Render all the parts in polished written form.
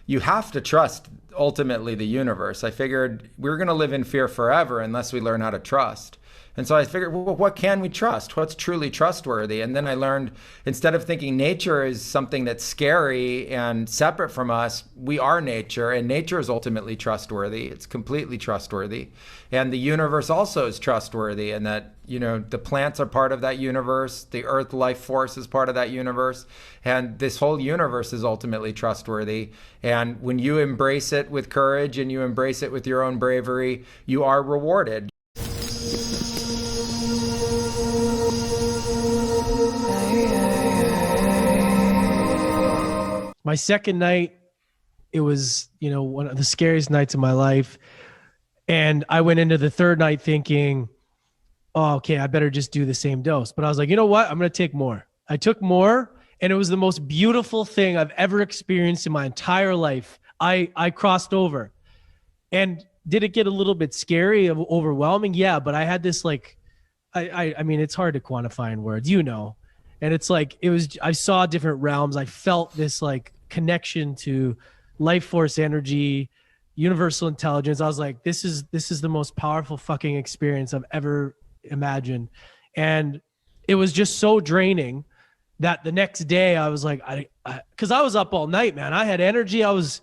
you have to trust ultimately the universe. I figured we're going to live in fear forever unless we learn how to trust. And so I figured, well, what can we trust? What's truly trustworthy? And then I learned, instead of thinking nature is something that's scary and separate from us, we are nature, and nature is ultimately trustworthy. It's completely trustworthy. And the universe also is trustworthy, and that, the plants are part of that universe, the earth life force is part of that universe, and this whole universe is ultimately trustworthy. And when you embrace it with courage and you embrace it with your own bravery, you are rewarded. My second night, it was, one of the scariest nights of my life. And I went into the third night thinking, oh, okay, I better just do the same dose. But I was like, you know what? I'm going to take more. I took more, and it was the most beautiful thing I've ever experienced in my entire life. I crossed over. And did it get a little bit scary, overwhelming? Yeah, but I had this I mean, it's hard to quantify in words, and it's I saw different realms. I felt this connection to life force energy, universal intelligence. I was like, this is the most powerful fucking experience I've ever imagined. And it was just so draining that the next day I was like, cause I was up all night, man. I had energy. I was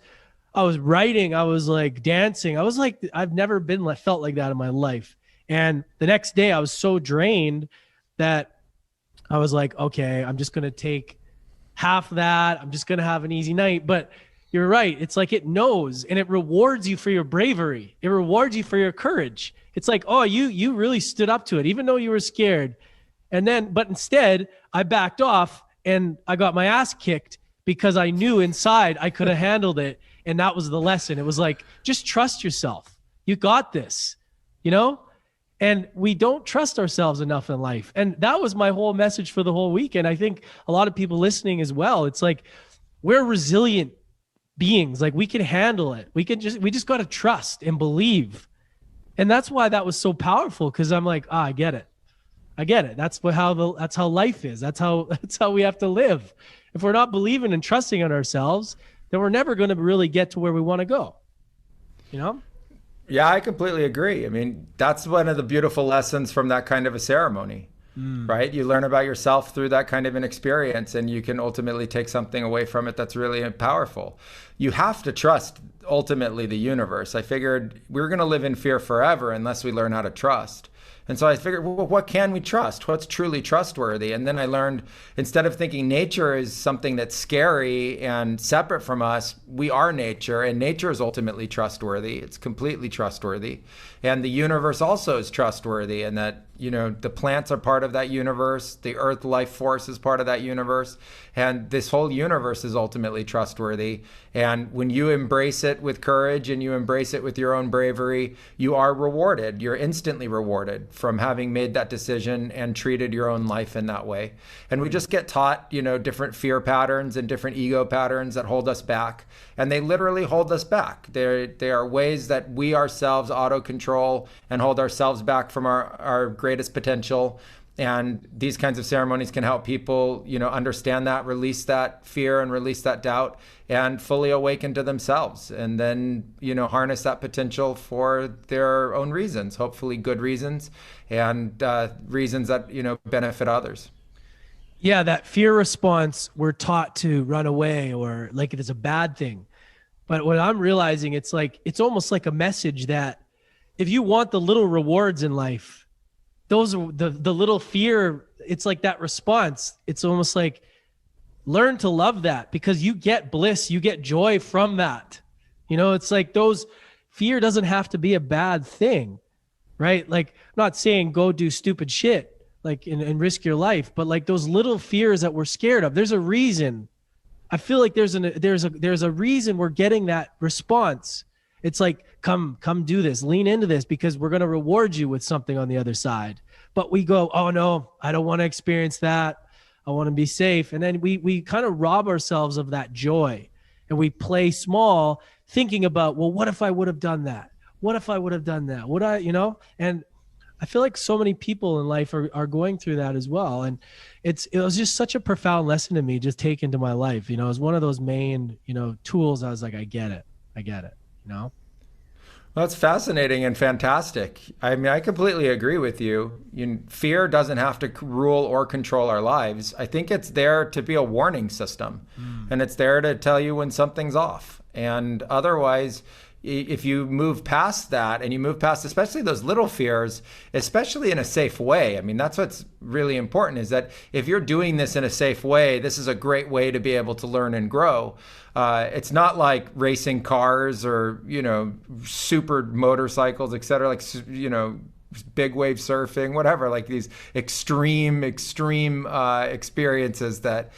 writing. I was dancing. I was I've never felt like that in my life. And the next day I was so drained that I was like, okay, I'm just going to take half that. I'm just going to have an easy night. But you're right. It's it knows, and it rewards you for your bravery. It rewards you for your courage. It's oh, you really stood up to it, even though you were scared. But instead I backed off and I got my ass kicked because I knew inside I could have handled it. And that was the lesson. It was just trust yourself. You got this, And we don't trust ourselves enough in life. And that was my whole message for the whole week. And I think a lot of people listening as well. It's we're resilient beings. We can handle it. We just got to trust and believe. And that's why that was so powerful. Cause I'm I get it. I get it. That's how life is. That's how we have to live. If we're not believing and trusting in ourselves, then we're never going to really get to where we want to go. Yeah, I completely agree. I mean, that's one of the beautiful lessons from that kind of a ceremony, right? You learn about yourself through that kind of an experience, and you can ultimately take something away from it that's really powerful. You have to trust ultimately the universe. I figured we're going to live in fear forever unless we learn how to trust. And so I figured, well, what can we trust? What's truly trustworthy? And then I learned, instead of thinking nature is something that's scary and separate from us, we are nature, and nature is ultimately trustworthy. It's completely trustworthy. And the universe also is trustworthy, and that, the plants are part of that universe, the earth life force is part of that universe, and this whole universe is ultimately trustworthy. And when you embrace it with courage and you embrace it with your own bravery, you are rewarded. You're instantly rewarded from having made that decision and treated your own life in that way. And we just get taught, different fear patterns and different ego patterns that hold us back. And they literally hold us back. They are ways that we ourselves auto-control and hold ourselves back from our greatest potential. And these kinds of ceremonies can help people, understand that, release that fear and release that doubt, and fully awaken to themselves. And then, harness that potential for their own reasons, hopefully good reasons, and reasons that, benefit others. Yeah, that fear response, we're taught to run away or it is a bad thing. But what I'm realizing, it's almost like a message that if you want the little rewards in life, those are the little fear. It's that response. It's almost learn to love that, because you get bliss, you get joy from that. It's those fear doesn't have to be a bad thing, right? I'm not saying go do stupid shit, and risk your life, but those little fears that we're scared of, there's a reason. I feel like there's a reason we're getting that response. It's come do this, lean into this, because we're going to reward you with something on the other side. But we go, oh no, I don't want to experience that. I want to be safe. And then we kind of rob ourselves of that joy, and we play small, thinking about, well, what if I would have done that? What if I would have done that? Would I, and I feel like so many people in life are going through that as well. And it was just such a profound lesson to me, just take into my life. You know, it was one of those main, you know, tools. I was like, I get it, you know? Well, that's fascinating and fantastic. I mean, I completely agree with you. Fear doesn't have to rule or control our lives. I think it's there to be a warning system, and it's there to tell you when something's off. And otherwise, if you move past that and you move past especially those little fears, especially in a safe way, I mean, that's what's really important, is that if you're doing this in a safe way, this is a great way to be able to learn and grow. It's not like racing cars or, you know, super motorcycles, et cetera, like, you know, big wave surfing, whatever, like these extreme experiences that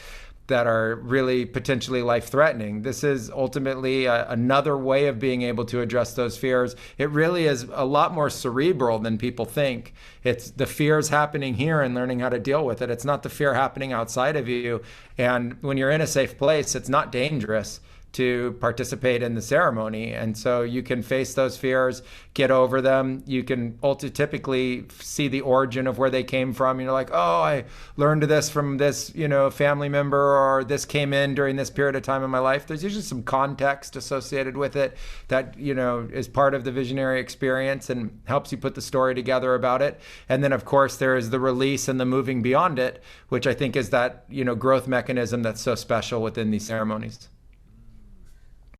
are really potentially life-threatening. This is ultimately another way of being able to address those fears. It really is a lot more cerebral than people think. It's the fears happening here and learning how to deal with it. It's not the fear happening outside of you. And when you're in a safe place, it's not dangerous to participate in the ceremony. And so you can face those fears, get over them. You can typically see the origin of where they came from. You're like, oh, I learned this from this, you know, family member, or this came in during this period of time in my life. There's usually some context associated with it that, you know, is part of the visionary experience and helps you put the story together about it. And then, of course, there is the release and the moving beyond it, which I think is that, you know, growth mechanism that's so special within these ceremonies.